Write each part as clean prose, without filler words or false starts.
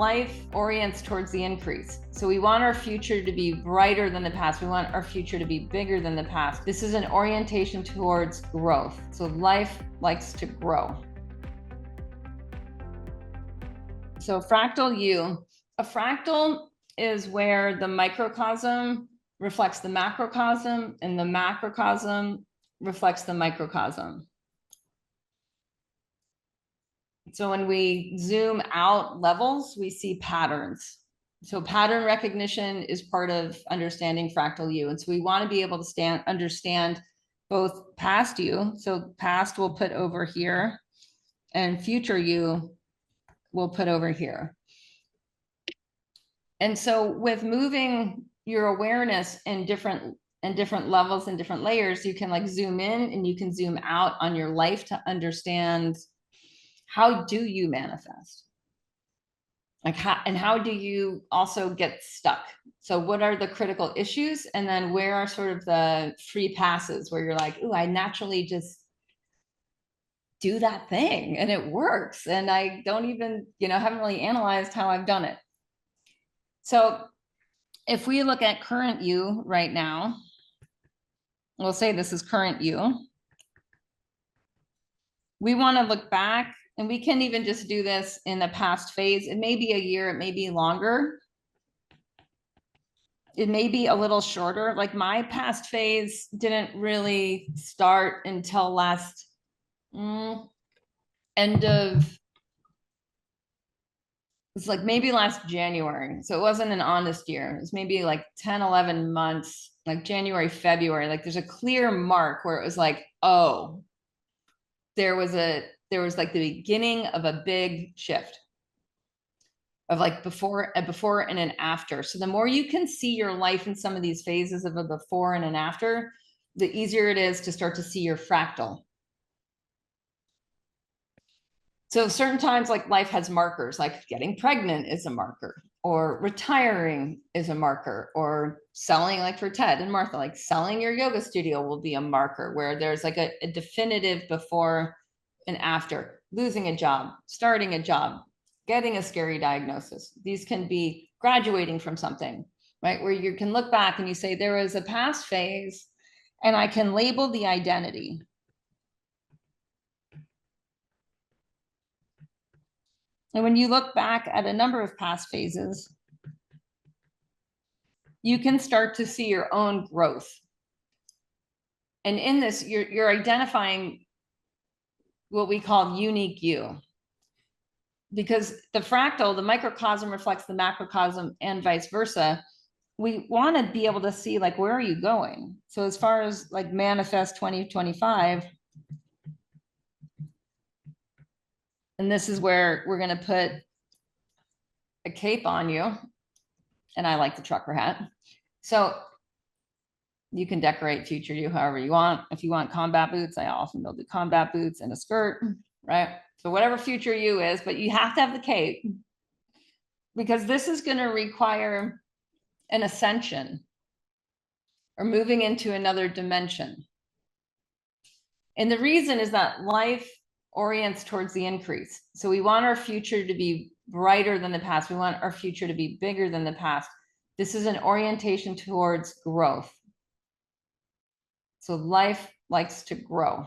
Life orients towards the increase. So we want our future to be brighter than the past. We want our future to be bigger than the past. This is an orientation towards growth. So life likes to grow. So fractal U. A fractal is where the microcosm reflects the macrocosm and the macrocosm reflects the microcosm. So when we zoom out levels, we see patterns. So pattern recognition is part of understanding fractal U. And so we want to be able to understand both past U. So past we'll put over here and future U we'll put over here. And so with moving your awareness in different levels and different layers, you can like zoom in and you can zoom out on your life to understand how do you manifest? Like how do you also get stuck? So what are the critical issues? And then where are sort of the free passes where you're like, oh, I naturally just do that thing and it works. And I don't even, haven't really analyzed how I've done it. So if we look at current you right now, we'll say this is current you. We want to look back. And we can even just do this in the past phase. It may be a year, it may be longer. It may be a little shorter. Like my past phase didn't really start until last end of, it's like maybe last January. So it wasn't an honest year. It was maybe like 10, 11 months, like January, February. Like there's a clear mark where it was like, oh, there was like the beginning of a big shift of like before and an after. So the more you can see your life in some of these phases of a before and an after, the easier it is to start to see your fractal. So certain times like life has markers, like getting pregnant is a marker, or retiring is a marker, or selling, like for Ted and Martha, like selling your yoga studio will be a marker where there's like a definitive before and after. Losing a job, starting a job, getting a scary diagnosis. These can be graduating from something, right? Where you can look back and you say, there was a past phase and I can label the identity. And when you look back at a number of past phases, you can start to see your own growth. And in this, you're identifying what we call unique you. Because the fractal, the microcosm reflects the macrocosm and vice versa. We want to be able to see like, where are you going? So as far as like manifest 2025, and this is where we're going to put a cape on you. And I like the trucker hat. So you can decorate future you however you want. If you want combat boots, I often will do combat boots and a skirt, right? So whatever future you is, but you have to have the cape because this is going to require an ascension or moving into another dimension. And the reason is that life orients towards the increase. So we want our future to be brighter than the past. We want our future to be bigger than the past. This is an orientation towards growth. So life likes to grow.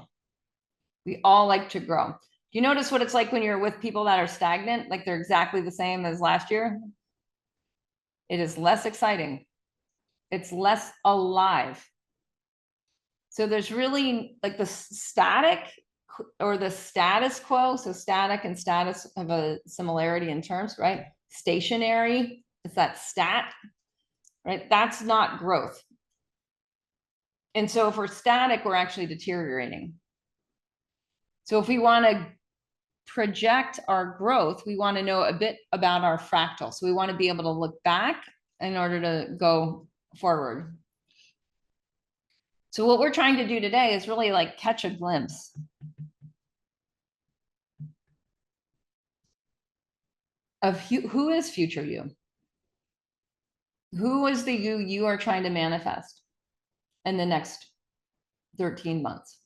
We all like to grow. You notice what it's like when you're with people that are stagnant, like they're exactly the same as last year? It is less exciting. It's less alive. So there's really like the static or the status quo. So static and status have a similarity in terms, right? Stationary, it's that stat, right? That's not growth. And so if we're static, we're actually deteriorating. So if we want to project our growth, we want to know a bit about our fractal. So we want to be able to look back in order to go forward. So what we're trying to do today is really like catch a glimpse of who is future you? Who is the you are trying to manifest in the next 13 months?